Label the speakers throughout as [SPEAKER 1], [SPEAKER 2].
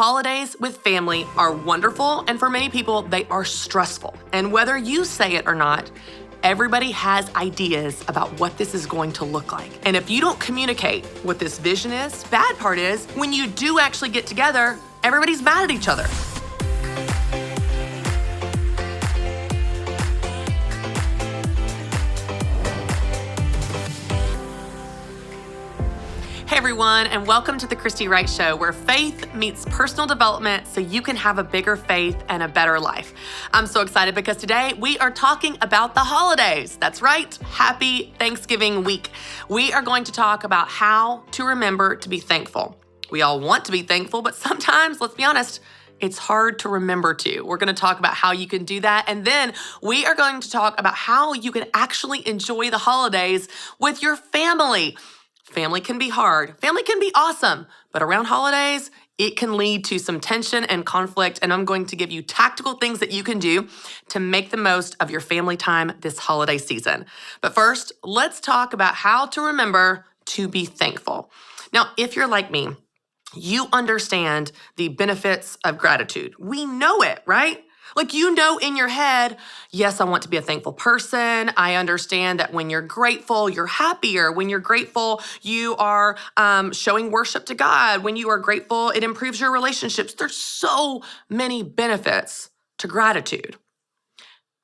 [SPEAKER 1] Holidays with family are wonderful, and for many people, they are stressful. And whether you say it or not, everybody has ideas about what this is going to look like. And if you don't communicate what this vision is, bad part is, when you do actually get together, everybody's mad at each other. Hey everyone, and welcome to the Christy Wright Show, where faith meets personal development so you can have a bigger faith and a better life. I'm so excited because today we are talking about the holidays. That's right, happy Thanksgiving week. We are going to talk about how to remember to be thankful. We all want to be thankful, but sometimes, let's be honest, it's hard to remember to. We're going to talk about how you can do that, and then we are going to talk about how you can actually enjoy the holidays with your family. Family can be hard. Family can be awesome, but around holidays, it can lead to some tension and conflict, and I'm going to give you tactical things that you can do to make the most of your family time this holiday season. But first, let's talk about how to remember to be thankful. Now, if you're like me, you understand the benefits of gratitude. We know it, right? Like, you know in your head, yes, I want to be a thankful person. I understand that when you're grateful, you're happier. When you're grateful, you are showing worship to God. When you are grateful, it improves your relationships. There's so many benefits to gratitude.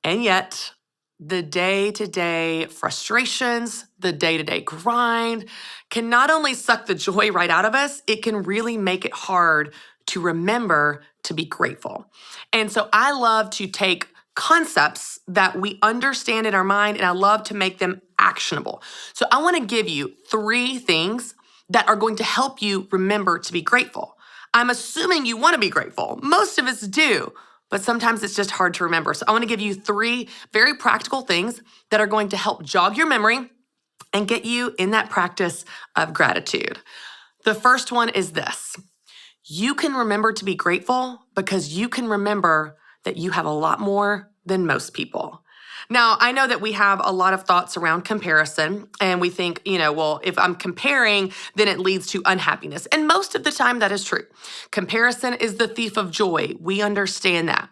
[SPEAKER 1] And yet, the day-to-day frustrations, the day-to-day grind can not only suck the joy right out of us, it can really make it hard to remember to be grateful. And so I love to take concepts that we understand in our mind, and I love to make them actionable. So I want to give you 3 things that are going to help you remember to be grateful. I'm assuming you want to be grateful. Most of us do, but sometimes it's just hard to remember. So I want to give you 3 very practical things that are going to help jog your memory and get you in that practice of gratitude. The first one is this. You can remember to be grateful because you can remember that you have a lot more than most people. Now, I know that we have a lot of thoughts around comparison, and we think, well, if I'm comparing, then it leads to unhappiness. And most of the time, that is true. Comparison is the thief of joy. We understand that.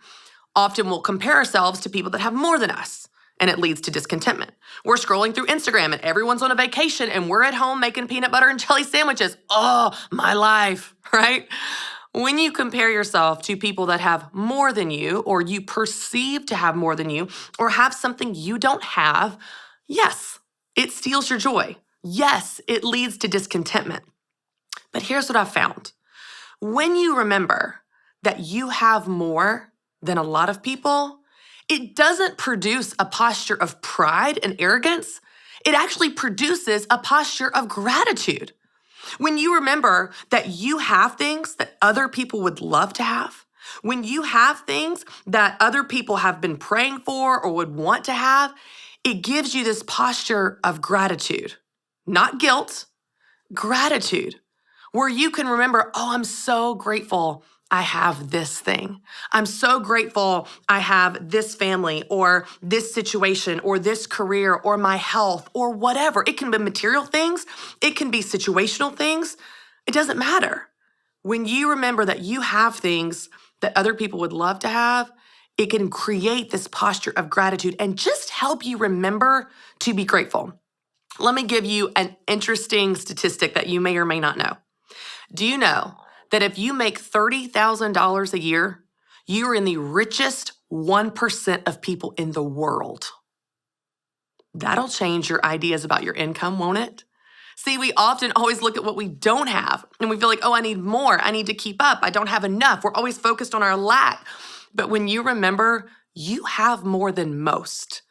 [SPEAKER 1] Often we'll compare ourselves to people that have more than us, and it leads to discontentment. We're scrolling through Instagram, and everyone's on a vacation, and we're at home making peanut butter and jelly sandwiches. Oh, my life, right? When you compare yourself to people that have more than you, or you perceive to have more than you, or have something you don't have, yes, it steals your joy. Yes, it leads to discontentment. But here's what I've found. When you remember that you have more than a lot of people, it doesn't produce a posture of pride and arrogance. It actually produces a posture of gratitude. When you remember that you have things that other people would love to have, when you have things that other people have been praying for or would want to have, it gives you this posture of gratitude, not guilt, gratitude, where you can remember, oh, I'm so grateful I have this thing. I'm so grateful I have this family or this situation or this career or my health or whatever. It can be material things. It can be situational things. It doesn't matter. When you remember that you have things that other people would love to have, it can create this posture of gratitude and just help you remember to be grateful. Let me give you an interesting statistic that you may or may not know. Do you know that if you make $30,000 a year, you're in the richest 1% of people in the world? That'll change your ideas about your income, won't it? See, we often always look at what we don't have, and we feel like, oh, I need more. I need to keep up. I don't have enough. We're always focused on our lack. But when you remember you have more than most,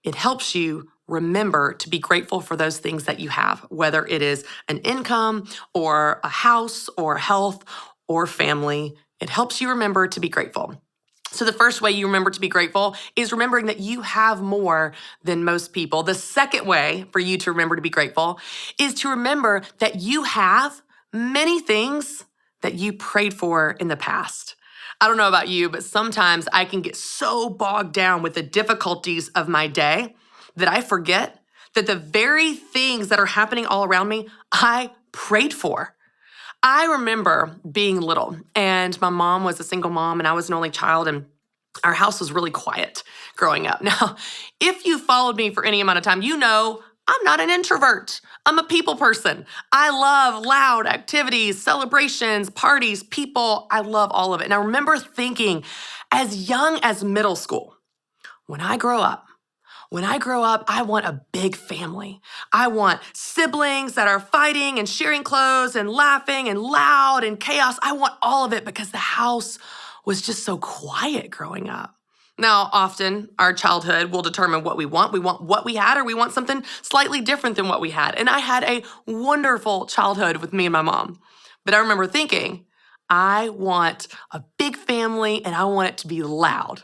[SPEAKER 1] it helps you remember to be grateful for those things that you have, whether it is an income or a house or health or family. It helps you remember to be grateful. So the first way you remember to be grateful is remembering that you have more than most people. The second way for you to remember to be grateful is to remember that you have many things that you prayed for in the past. I don't know about you, but sometimes I can get so bogged down with the difficulties of my day that I forget that the very things that are happening all around me, I prayed for. I remember being little, and my mom was a single mom, and I was an only child, and our house was really quiet growing up. Now, if you followed me for any amount of time, you know I'm not an introvert. I'm a people person. I love loud activities, celebrations, parties, people. I love all of it. And I remember thinking as young as middle school, when I grow up, I want a big family. I want siblings that are fighting and sharing clothes and laughing and loud and chaos. I want all of it because the house was just so quiet growing up. Now, often our childhood will determine what we want. We want what we had, or we want something slightly different than what we had. And I had a wonderful childhood with me and my mom. But I remember thinking, I want a big family and I want it to be loud.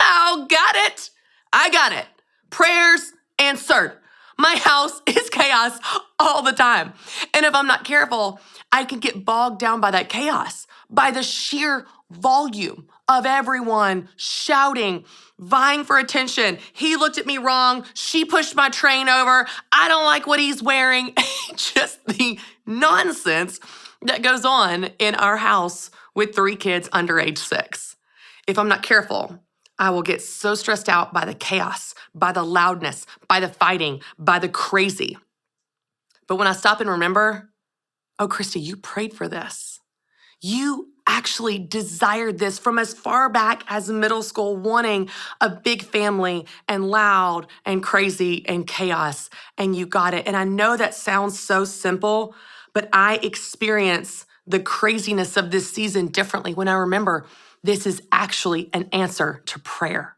[SPEAKER 1] Oh, got it. I got it. Prayers answered. My house is chaos all the time. And if I'm not careful, I can get bogged down by that chaos, by the sheer volume of everyone shouting, vying for attention. He looked at me wrong. She pushed my train over. I don't like what he's wearing. Just the nonsense that goes on in our house with 3 kids under age 6. If I'm not careful, I will get so stressed out by the chaos, by the loudness, by the fighting, by the crazy. But when I stop and remember, oh, Christy, you prayed for this. You actually desired this from as far back as middle school, wanting a big family and loud and crazy and chaos, and you got it. And I know that sounds so simple, but I experience the craziness of this season differently when I remember this is actually an answer to prayer.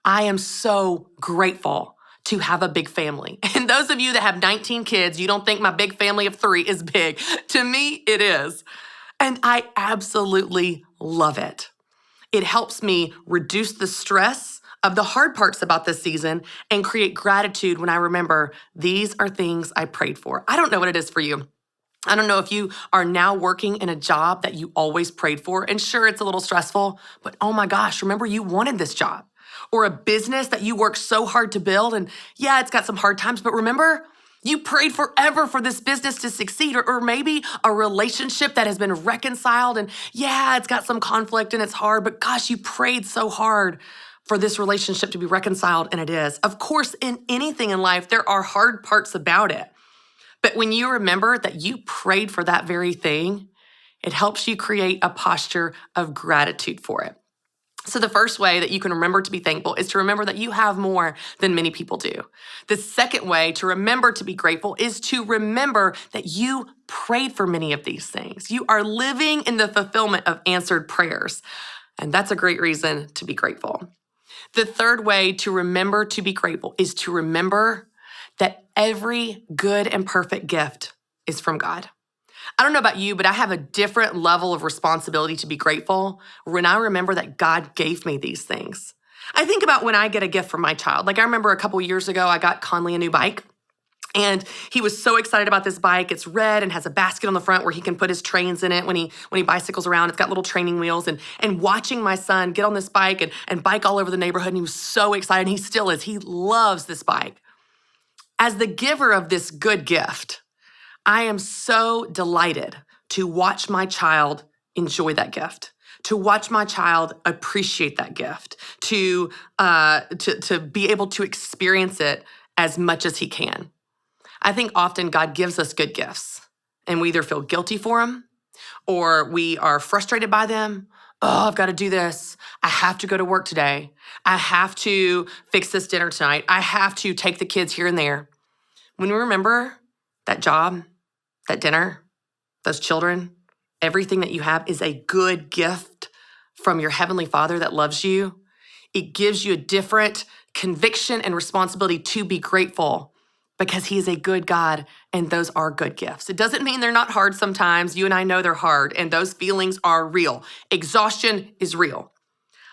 [SPEAKER 1] I am so grateful to have a big family. And those of you that have 19 kids, you don't think my big family of 3 is big. To me, it is. And I absolutely love it. It helps me reduce the stress of the hard parts about this season and create gratitude when I remember these are things I prayed for. I don't know what it is for you. I don't know if you are now working in a job that you always prayed for, and sure, it's a little stressful, but oh my gosh, remember you wanted this job. Or a business that you worked so hard to build, and yeah, it's got some hard times, but remember, you prayed forever for this business to succeed, or maybe a relationship that has been reconciled, and yeah, it's got some conflict and it's hard, but gosh, you prayed so hard for this relationship to be reconciled, and it is. Of course, in anything in life, there are hard parts about it. But when you remember that you prayed for that very thing, it helps you create a posture of gratitude for it. So the first way that you can remember to be thankful is to remember that you have more than many people do. The second way to remember to be grateful is to remember that you prayed for many of these things. You are living in the fulfillment of answered prayers. And that's a great reason to be grateful. The third way to remember to be grateful is to remember that every good and perfect gift is from God. I don't know about you, but I have a different level of responsibility to be grateful when I remember that God gave me these things. I think about when I get a gift from my child. Like I remember a couple years ago, I got Conley a new bike. And he was so excited about this bike. It's red and has a basket on the front where he can put his trains in it when he bicycles around. It's got little training wheels. And watching my son get on this bike and bike all over the neighborhood, and he was so excited. And he still is. He loves this bike. As the giver of this good gift, I am so delighted to watch my child enjoy that gift, to watch my child appreciate that gift, to be able to experience it as much as he can. I think often God gives us good gifts, and we either feel guilty for them or we are frustrated by them. Oh, I've got to do this. I have to go to work today. I have to fix this dinner tonight. I have to take the kids here and there. When we remember that job, that dinner, those children, everything that you have is a good gift from your Heavenly Father that loves you, it gives you a different conviction and responsibility to be grateful because He is a good God and those are good gifts. It doesn't mean they're not hard sometimes. You and I know they're hard and those feelings are real. Exhaustion is real.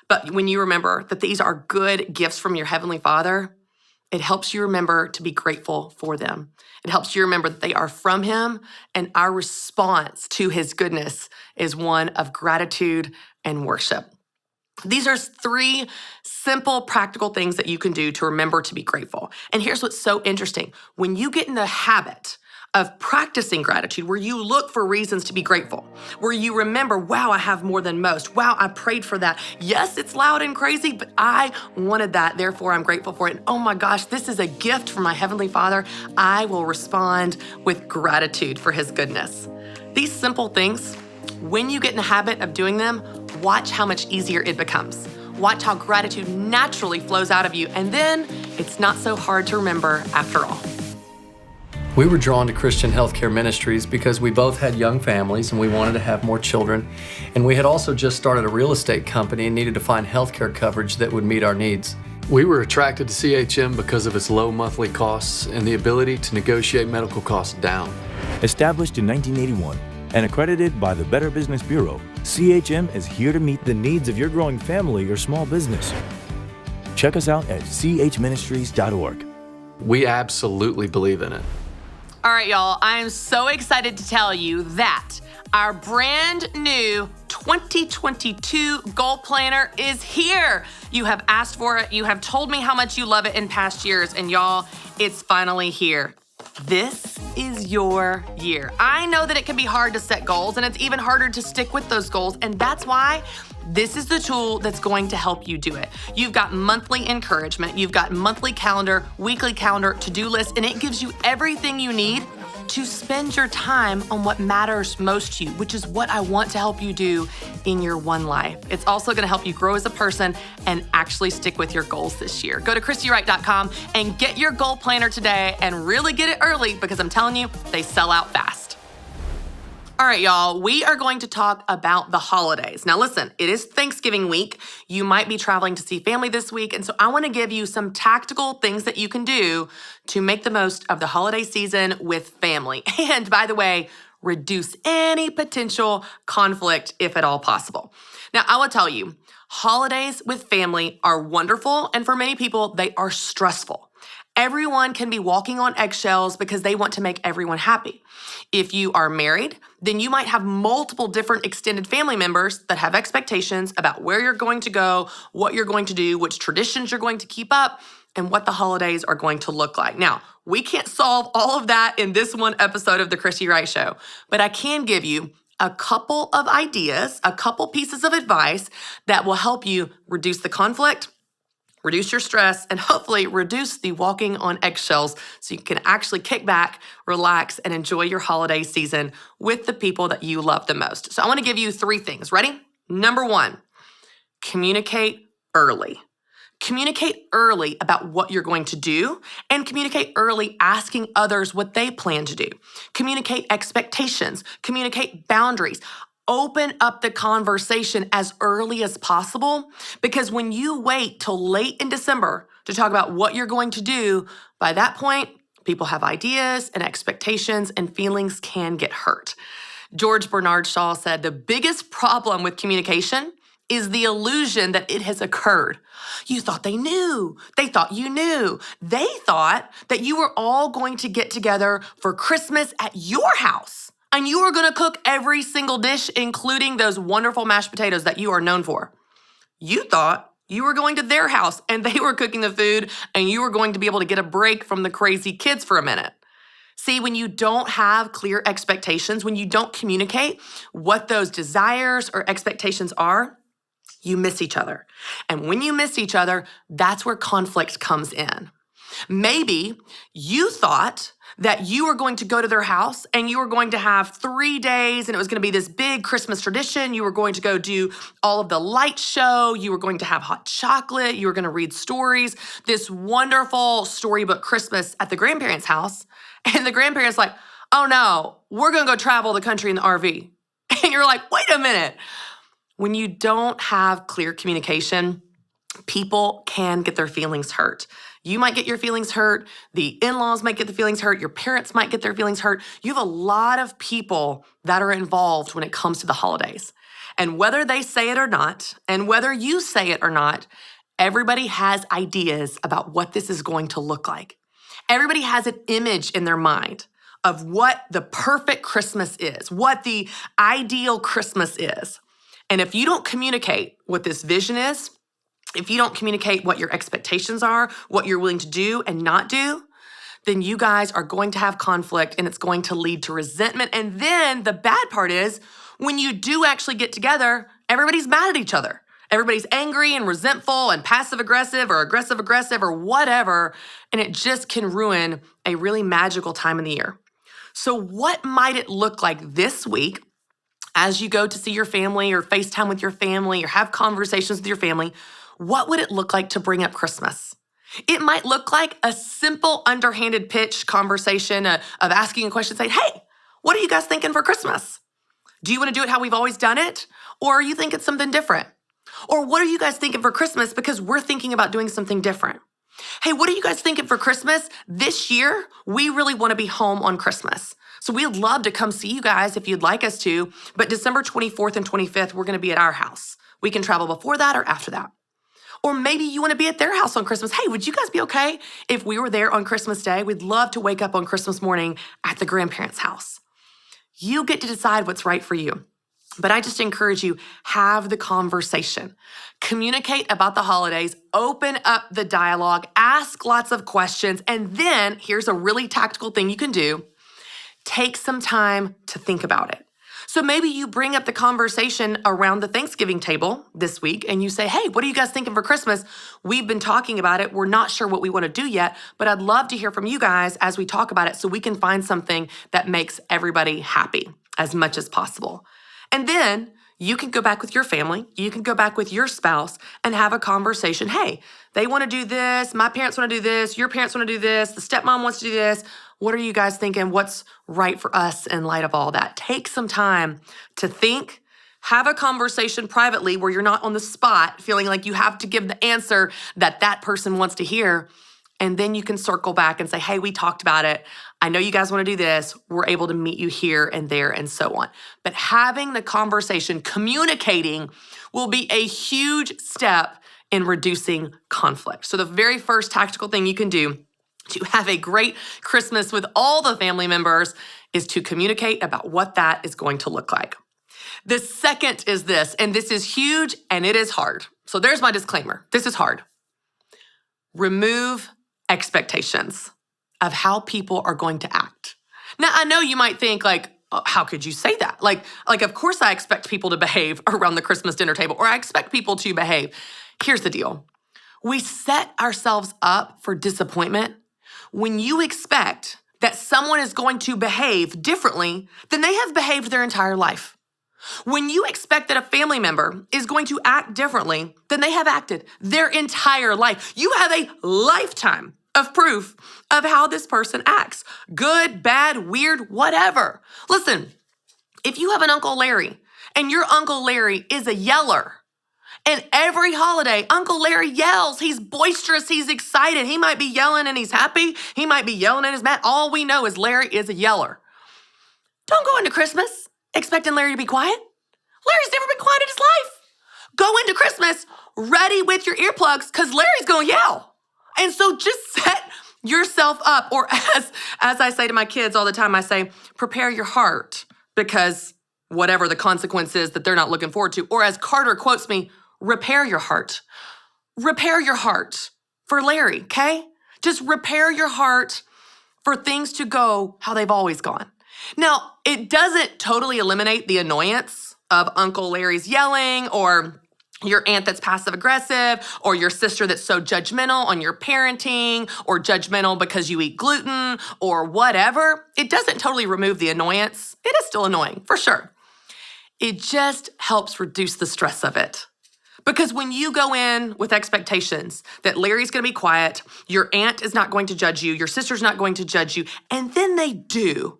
[SPEAKER 1] But when you remember that these are good gifts from your Heavenly Father, it helps you remember to be grateful for them. It helps you remember that they are from Him, and our response to His goodness is one of gratitude and worship. These are 3 simple, practical things that you can do to remember to be grateful. And here's what's so interesting. When you get in the habit of practicing gratitude, where you look for reasons to be grateful, where you remember, wow, I have more than most. Wow, I prayed for that. Yes, it's loud and crazy, but I wanted that. Therefore, I'm grateful for it. And oh my gosh, this is a gift from my Heavenly Father. I will respond with gratitude for His goodness. These simple things, when you get in the habit of doing them, watch how much easier it becomes. Watch how gratitude naturally flows out of you. And then it's not so hard to remember after all.
[SPEAKER 2] We were drawn to Christian healthcare ministries because we both had young families and we wanted to have more children. And we had also just started a real estate company and needed to find healthcare coverage that would meet our needs.
[SPEAKER 3] We were attracted to CHM because of its low monthly costs and the ability to negotiate medical costs down.
[SPEAKER 4] Established in 1981 and accredited by the Better Business Bureau, CHM is here to meet the needs of your growing family or small business. Check us out at chministries.org.
[SPEAKER 3] We absolutely believe in it.
[SPEAKER 1] All right, y'all, I am so excited to tell you that our brand new 2022 goal planner is here. You have asked for it. You have told me how much you love it in past years, and y'all, it's finally here. This is your year. I know that it can be hard to set goals, and it's even harder to stick with those goals, and that's why this is the tool that's going to help you do it. You've got monthly encouragement, you've got monthly calendar, weekly calendar, to-do list, and it gives you everything you need to spend your time on what matters most to you, which is what I want to help you do in your one life. It's also gonna help you grow as a person and actually stick with your goals this year. Go to ChristyWright.com and get your goal planner today and really get it early, because I'm telling you, they sell out fast. All right, y'all, we are going to talk about the holidays. Now listen, it is Thanksgiving week. You might be traveling to see family this week, and so I wanna give you some tactical things that you can do to make the most of the holiday season with family. And by the way, reduce any potential conflict if at all possible. Now, I will tell you, holidays with family are wonderful, and for many people, they are stressful. Everyone can be walking on eggshells because they want to make everyone happy. If you are married, then you might have multiple different extended family members that have expectations about where you're going to go, what you're going to do, which traditions you're going to keep up, and what the holidays are going to look like. Now, we can't solve all of that in this one episode of The Christy Wright Show, but I can give you a couple of ideas, a couple pieces of advice that will help you reduce the conflict, reduce your stress, and hopefully reduce the walking on eggshells so you can actually kick back, relax, and enjoy your holiday season with the people that you love the most. So I want to give you 3 things. Ready? Number 1, communicate early. Communicate early about what you're going to do, and communicate early asking others what they plan to do. Communicate expectations, communicate boundaries. Open up the conversation as early as possible, because when you wait till late in December to talk about what you're going to do, by that point, people have ideas and expectations, and feelings can get hurt. George Bernard Shaw said, the biggest problem with communication is the illusion that it has occurred. You thought they knew. They thought you knew. They thought that you were all going to get together for Christmas at your house, and you were gonna cook every single dish, including those wonderful mashed potatoes that you are known for. You thought you were going to their house and they were cooking the food, and you were going to be able to get a break from the crazy kids for a minute. See, when you don't have clear expectations, when you don't communicate what those desires or expectations are, you miss each other. And when you miss each other, that's where conflict comes in. Maybe you thought that you were going to go to their house and you were going to have 3 days, and it was going to be this big Christmas tradition. You were going to go do all of the light show. You were going to have hot chocolate. You were going to read stories, this wonderful storybook Christmas at the grandparents' house. And the grandparents like, oh no, we're going to go travel the country in the RV. And you're like, wait a minute. When you don't have clear communication, people can get their feelings hurt. You might get your feelings hurt. The in-laws might get the feelings hurt. Your parents might get their feelings hurt. You have a lot of people that are involved when it comes to the holidays. And whether they say it or not, and whether you say it or not, everybody has ideas about what this is going to look like. Everybody has an image in their mind of what the perfect Christmas is, what the ideal Christmas is. And if you don't communicate what this vision is, if you don't communicate what your expectations are, what you're willing to do and not do, then you guys are going to have conflict and it's going to lead to resentment. And then the bad part is when you do actually get together, everybody's mad at each other. Everybody's angry and resentful and passive aggressive or whatever. And it just can ruin a really magical time in the year. So what might it look like this week as you go to see your family or FaceTime with your family or have conversations with your family? What would it look like to bring up Christmas? It might look like a simple underhanded pitch conversation of asking a question, saying, hey, what are you guys thinking for Christmas? Do you want to do it how we've always done it? Or are you thinking something different? Or what are you guys thinking for Christmas because we're thinking about doing something different? Hey, what are you guys thinking for Christmas? This year, we really want to be home on Christmas. So we'd love to come see you guys if you'd like us to, but December 24th and 25th, we're going to be at our house. We can travel before that or after that. Or maybe you want to be at their house on Christmas. Hey, would you guys be okay if we were there on Christmas Day? We'd love to wake up on Christmas morning at the grandparents' house. You get to decide what's right for you. But I just encourage you, have the conversation. Communicate about the holidays, open up the dialogue, ask lots of questions, and then here's a really tactical thing you can do. Take some time to think about it. So maybe you bring up the conversation around the Thanksgiving table this week and you say, hey, what are you guys thinking for Christmas? We've been talking about it. We're not sure what we want to do yet, but I'd love to hear from you guys as we talk about it so we can find something that makes everybody happy as much as possible. And then you can go back with your family, you can go back with your spouse and have a conversation. Hey, they want to do this, my parents want to do this, your parents want to do this, the stepmom wants to do this. What are you guys thinking? What's right for us in light of all that? Take some time to think, have a conversation privately where you're not on the spot feeling like you have to give the answer that that person wants to hear. And then you can circle back and say, hey, we talked about it. I know you guys want to do this. We're able to meet you here and there and so on. But having the conversation, communicating will be a huge step in reducing conflict. So the very first tactical thing you can do to have a great Christmas with all the family members is to communicate about what that is going to look like. The second is this, and this is huge and it is hard. So there's my disclaimer. This is hard. Remove expectations of how people are going to act. Now, I know you might think like, oh, how could you say that? Like, of course I expect people to behave around the Christmas dinner table, or I expect people to behave. Here's the deal. We set ourselves up for disappointment when you expect that someone is going to behave differently than they have behaved their entire life. When you expect that a family member is going to act differently than they have acted their entire life, you have a lifetime of proof of how this person acts. Good, bad, weird, whatever. Listen, if you have an Uncle Larry and your Uncle Larry is a yeller, and every holiday, Uncle Larry yells. He's boisterous. He's excited. He might be yelling and he's happy. He might be yelling and he's mad. All we know is Larry is a yeller. Don't go into Christmas expecting Larry to be quiet. Larry's never been quiet in his life. Go into Christmas ready with your earplugs because Larry's going to yell. And so just set yourself up, or as I say to my kids all the time, I say, prepare your heart because whatever the consequence is that they're not looking forward to. Or as Carter quotes me, repair your heart. Repair your heart for Larry, okay? Just repair your heart for things to go how they've always gone. Now, it doesn't totally eliminate the annoyance of Uncle Larry's yelling or your aunt that's passive aggressive or your sister that's so judgmental on your parenting or judgmental because you eat gluten or whatever. It doesn't totally remove the annoyance. It is still annoying, for sure. It just helps reduce the stress of it. Because when you go in with expectations that Larry's going to be quiet, your aunt is not going to judge you, your sister's not going to judge you, and then they do,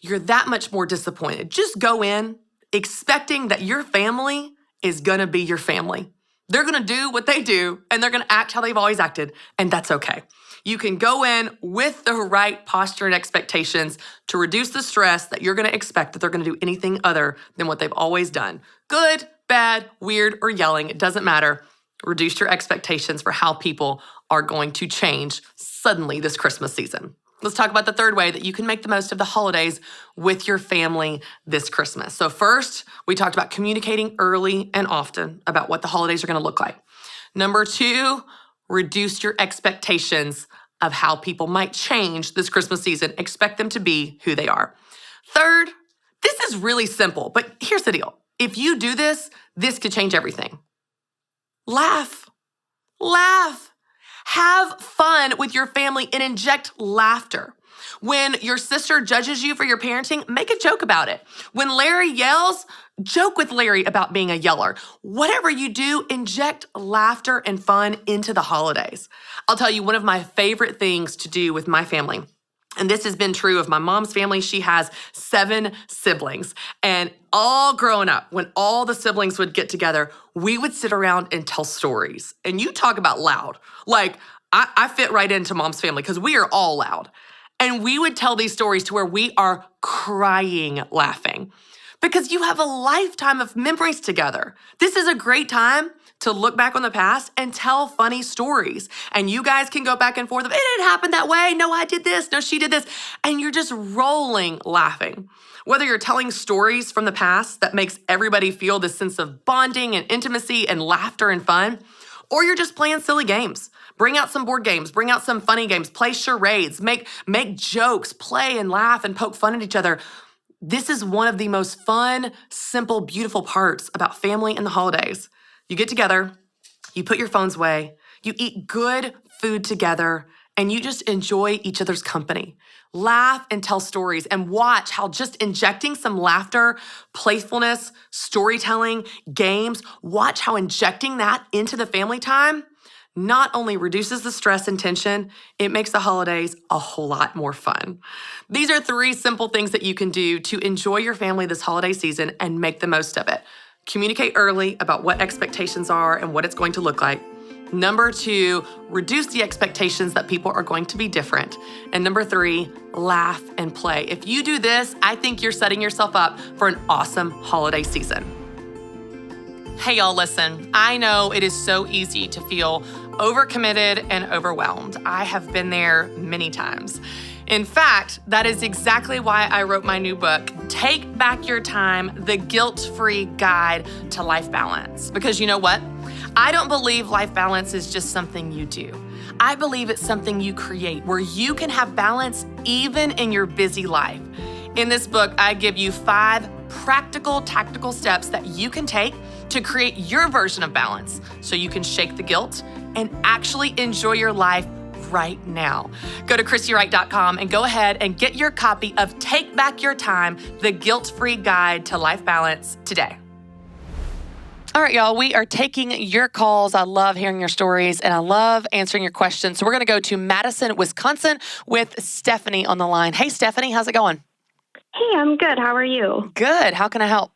[SPEAKER 1] you're that much more disappointed. Just go in expecting that your family is going to be your family. They're going to do what they do, and they're going to act how they've always acted, and that's okay. You can go in with the right posture and expectations to reduce the stress that you're going to expect that they're going to do anything other than what they've always done. Good, bad, weird, or yelling, it doesn't matter. Reduce your expectations for how people are going to change suddenly this Christmas season. Let's talk about the third way that you can make the most of the holidays with your family this Christmas. So first, we talked about communicating early and often about what the holidays are going to look like. Number two, reduce your expectations of how people might change this Christmas season. Expect them to be who they are. Third, this is really simple, but here's the deal. If you do this, this could change everything. Laugh. Laugh. Have fun with your family and inject laughter. When your sister judges you for your parenting, make a joke about it. When Larry yells, joke with Larry about being a yeller. Whatever you do, inject laughter and fun into the holidays. I'll tell you, one of my favorite things to do with my family, and this has been true of my mom's family. She has 7 siblings. And all growing up, when all the siblings would get together, we would sit around and tell stories. And you talk about loud. Like, I fit right into mom's family because we are all loud. And we would tell these stories to where we are crying laughing because you have a lifetime of memories together. This is a great time to look back on the past and tell funny stories. And you guys can go back and forth of, it didn't happen that way. No, I did this. No, she did this. And you're just rolling laughing. Whether you're telling stories from the past that makes everybody feel this sense of bonding and intimacy and laughter and fun, or you're just playing silly games. Bring out some board games, bring out some funny games, play charades, make jokes, play and laugh and poke fun at each other. This is one of the most fun, simple, beautiful parts about family and the holidays. You get together, you put your phones away, you eat good food together, and you just enjoy each other's company. Laugh and tell stories and watch how just injecting some laughter, playfulness, storytelling, games, watch how injecting that into the family time not only reduces the stress and tension, it makes the holidays a whole lot more fun. These are 3 simple things that you can do to enjoy your family this holiday season and make the most of it. Communicate early about what expectations are and what it's going to look like. Number 2, reduce the expectations that people are going to be different. And number 3, laugh and play. If you do this, I think you're setting yourself up for an awesome holiday season. Hey y'all, listen, I know it is so easy to feel overcommitted and overwhelmed. I have been there many times. In fact, that is exactly why I wrote my new book, Take Back Your Time, the Guilt-Free Guide to Life Balance. Because you know what? I don't believe life balance is just something you do. I believe it's something you create where you can have balance even in your busy life. In this book, I give you 5 practical, tactical steps that you can take to create your version of balance so you can shake the guilt and actually enjoy your life right now. Go to ChristyWright.com and go ahead and get your copy of Take Back Your Time, the Guilt-Free Guide to Life Balance today. All right, y'all, we are taking your calls. I love hearing your stories and I love answering your questions. So we're going to go to Madison, Wisconsin with Stephanie on the line. Hey, Stephanie, how's it going?
[SPEAKER 5] Hey, I'm good. How are you?
[SPEAKER 1] Good. How can I help?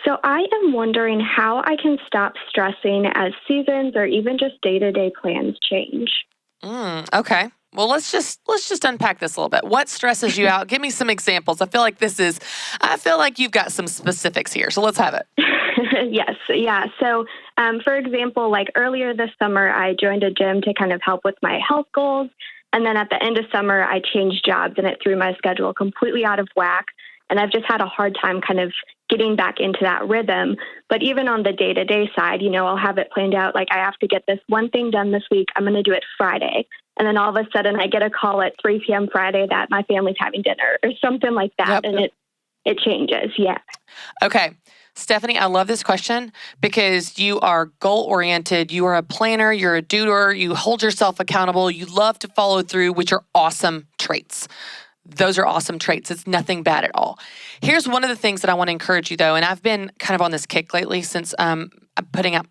[SPEAKER 5] So I am wondering how I can stop stressing as seasons or even just day-to-day plans change.
[SPEAKER 1] Okay. Well, let's just unpack this a little bit. What stresses you out? Give me some examples. I feel like you've got some specifics here. So let's have it.
[SPEAKER 5] Yes. Yeah. So, for example, like earlier this summer, I joined a gym to kind of help with my health goals. And then at the end of summer, I changed jobs and it threw my schedule completely out of whack. And I've just had a hard time kind of getting back into that rhythm. But even on the day-to-day side, I'll have it planned out. Like I have to get this one thing done this week. I'm going to do it Friday. And then all of a sudden I get a call at 3 p.m. Friday that my family's having dinner or something like that. Yep. And it changes. Yeah.
[SPEAKER 1] Okay. Stephanie, I love this question because you are goal-oriented. You are a planner. You're a doer. You hold yourself accountable. You love to follow through, which are awesome traits. Those are awesome traits. It's nothing bad at all. Here's one of the things that I want to encourage you, though, and I've been kind of on this kick lately since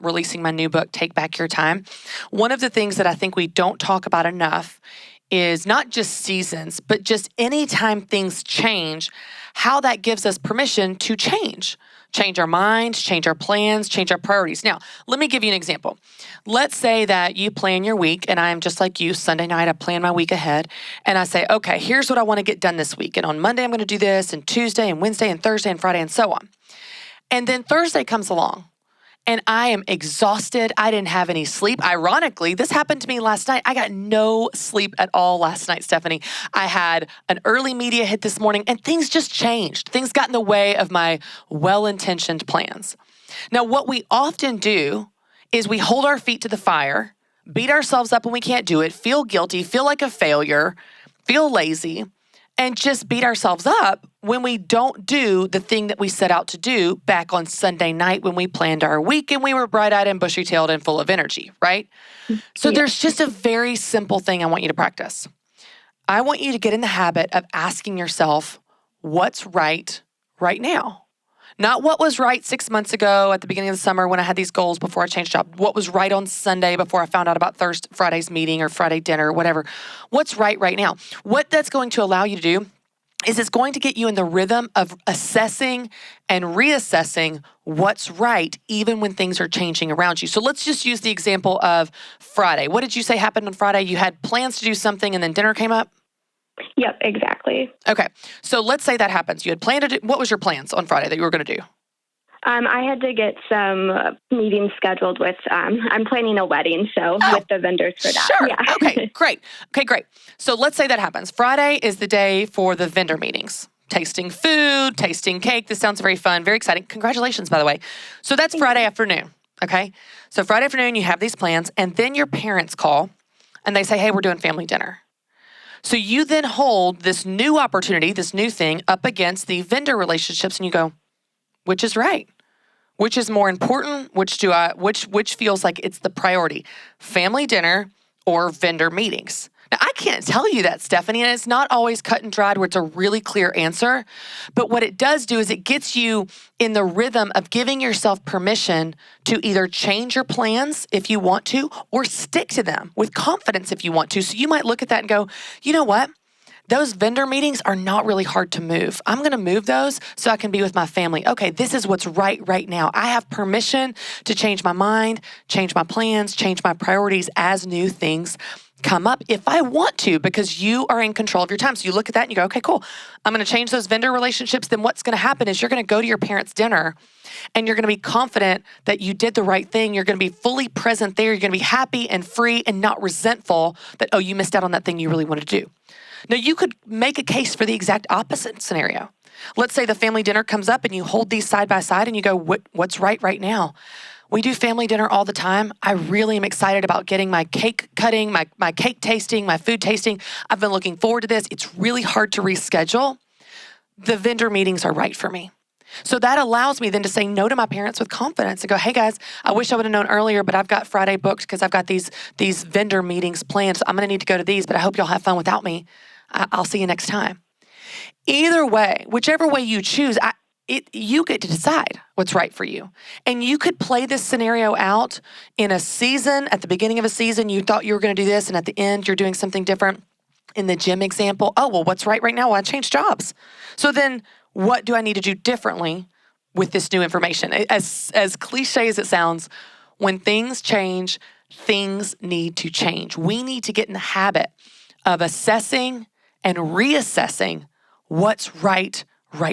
[SPEAKER 1] releasing my new book, Take Back Your Time. One of the things that I think we don't talk about enough is not just seasons, but just anytime things change, how that gives us permission to change our minds, change our plans, change our priorities. Now, let me give you an example. Let's say that you plan your week, and I am just like you. Sunday night, I plan my week ahead, and I say, okay, here's what I want to get done this week. And on Monday, I'm going to do this, and Tuesday, and Wednesday, and Thursday, and Friday, and so on. And then Thursday comes along, and I am exhausted. I didn't have any sleep. Ironically, this happened to me last night. I got no sleep at all last night, Stephanie. I had an early media hit this morning, and things just changed. Things got in the way of my well-intentioned plans. Now, what we often do is we hold our feet to the fire beat ourselves up when we can't do it, feel guilty, feel like a failure, feel lazy, and just beat ourselves up when we don't do the thing that we set out to do back on Sunday night when we planned our week and we were bright-eyed and bushy-tailed and full of energy, right? So there's just a very simple thing I want you to practice. I want you to get in the habit of asking yourself, what's right now? Not what was right 6 months ago at the beginning of the summer when I had these goals before I changed job. What was right on Sunday before I found out about Friday's meeting or Friday dinner or whatever. What's right now? What that's going to allow you to do is it's going to get you in the rhythm of assessing and reassessing what's right even when things are changing around you. So let's just use the example of Friday. What did you say happened on Friday? You had plans to do something and then dinner came up?
[SPEAKER 5] Yep, exactly.
[SPEAKER 1] Okay. So let's say that happens. You had planned to do, what was your plans on Friday that you were going to do?
[SPEAKER 5] I had to get some meetings scheduled with, I'm planning a wedding, so with the vendors for that.
[SPEAKER 1] Sure.
[SPEAKER 5] Yeah.
[SPEAKER 1] Okay, great. So let's say that happens. Friday is the day for the vendor meetings. Tasting food, tasting cake. This sounds very fun, very exciting. Congratulations, by the way. So that's Friday afternoon, okay? So Friday afternoon, you have these plans, and then your parents call, and they say, hey, we're doing family dinner. So you then hold this new opportunity, this new thing up against the vendor relationships and you go, which is right? Which is more important? Which feels like it's the priority? Family dinner or vendor meetings? Now, I can't tell you that, Stephanie, and it's not always cut and dried where it's a really clear answer. But what it does do is it gets you in the rhythm of giving yourself permission to either change your plans if you want to or stick to them with confidence if you want to. So you might look at that and go, you know what? Those vendor meetings are not really hard to move. I'm going to move those so I can be with my family. Okay, this is what's right now. I have permission to change my mind, change my plans, change my priorities as new things come up if I want to, because you are in control of your time. So you look at that and you go, okay, cool. I'm going to change those vendor relationships. Then what's going to happen is you're going to go to your parents' dinner and you're going to be confident that you did the right thing. You're going to be fully present there. You're going to be happy and free and not resentful that, oh, you missed out on that thing you really wanted to do. Now, you could make a case for the exact opposite scenario. Let's say the family dinner comes up and you hold these side by side and you go, what's right now? We do family dinner all the time. I really am excited about getting my cake cutting, my cake tasting, my food tasting. I've been looking forward to this. It's really hard to reschedule. The vendor meetings are right for me. So that allows me then to say no to my parents with confidence and go, hey guys, I wish I would have known earlier, but I've got Friday booked because I've got these vendor meetings planned. So I'm going to need to go to these, but I hope y'all have fun without me. I'll see you next time. Either way, whichever way you choose, you get to decide what's right for you. And you could play this scenario out in a season. At the beginning of a season, you thought you were going to do this, and at the end, you're doing something different. In the gym example, oh, well, what's right now? Well, I changed jobs. So then what do I need to do differently with this new information? As cliche as it sounds, when things change, things need to change. We need to get in the habit of assessing and reassessing what's right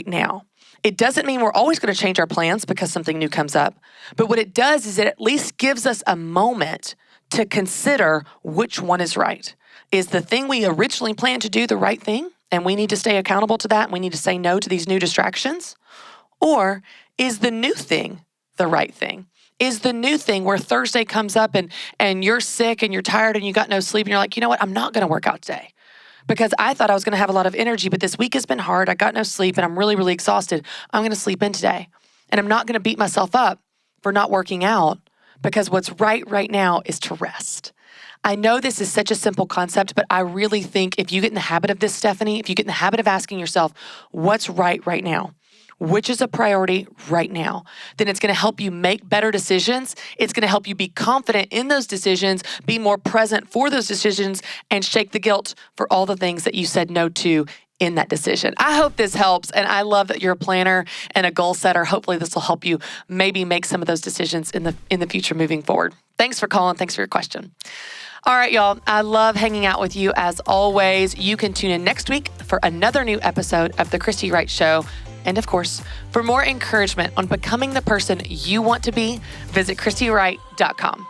[SPEAKER 1] now. It doesn't mean we're always going to change our plans because something new comes up. But what it does is it at least gives us a moment to consider which one is right. Is the thing we originally planned to do the right thing? And we need to stay accountable to that. And we need to say no to these new distractions. Or is the new thing the right thing? Is the new thing where Thursday comes up and you're sick and you're tired and you got no sleep and you're like, you know what? I'm not going to work out today. Because I thought I was going to have a lot of energy, but this week has been hard. I got no sleep and I'm really, really exhausted. I'm going to sleep in today. And I'm not going to beat myself up for not working out because what's right now is to rest. I know this is such a simple concept, but I really think if you get in the habit of this, Stephanie, if you get in the habit of asking yourself, what's right now? Which is a priority right now? Then it's going to help you make better decisions. It's going to help you be confident in those decisions, be more present for those decisions, and shake the guilt for all the things that you said no to in that decision. I hope this helps, and I love that you're a planner and a goal setter. Hopefully this will help you maybe make some of those decisions in the future moving forward. Thanks for calling. Thanks for your question. All right, y'all. I love hanging out with you as always. You can tune in next week for another new episode of The Christy Wright Show. And of course, for more encouragement on becoming the person you want to be, visit ChristyWright.com.